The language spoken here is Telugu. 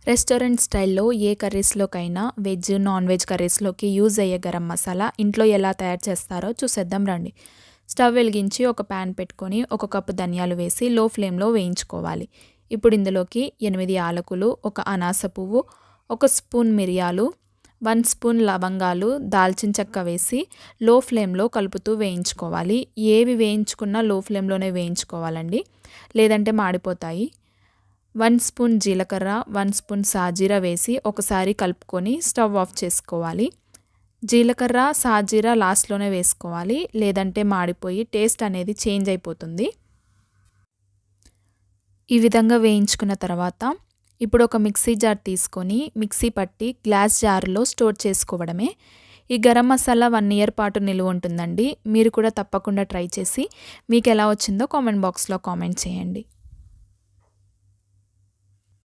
రెస్టారెంట్ స్టైల్లో ఏ కర్రీస్లోకైనా వెజ్, నాన్ వెజ్ కర్రీస్లోకి యూజ్ అయ్యే గరం మసాలా ఇంట్లో ఎలా తయారు చేస్తారో చూసేద్దాం రండి. స్టవ్ వెలిగించి ఒక ప్యాన్ పెట్టుకొని 1 కప్పు ధనియాలు వేసి లో ఫ్లేమ్లో వేయించుకోవాలి. ఇప్పుడు ఇందులోకి 8 యాలకులు, 1 అనాస పువ్వు, 1 స్పూన్ మిరియాలు, 1 స్పూన్ లవంగాలు, దాల్చిన చెక్క వేసి లో ఫ్లేమ్లో కలుపుతూ వేయించుకోవాలి. ఏవి వేయించుకున్నా లో ఫ్లేమ్లోనే వేయించుకోవాలండి, లేదంటే మాడిపోతాయి. 1 స్పూన్ జీలకర్ర, 1 స్పూన్ సాజీరా వేసి ఒకసారి కలుపుకొని స్టవ్ ఆఫ్ చేసుకోవాలి. జీలకర్ర, సాజీరా లాస్ట్లోనే వేసుకోవాలి, లేదంటే మాడిపోయి టేస్ట్ అనేది చేంజ్ అయిపోతుంది. ఈ విధంగా వేయించుకున్న తర్వాత ఇప్పుడు ఒక మిక్సీ జార్ తీసుకొని మిక్సీ పట్టి గ్లాస్ జార్లో స్టోర్ చేసుకోవడమే. ఈ గరం మసాలా 1 ఇయర్ పాటు నిలువ ఉంటుందండి. మీరు కూడా తప్పకుండా ట్రై చేసి మీకు ఎలా వచ్చిందో కామెంట్ బాక్స్లో కామెంట్ చేయండి.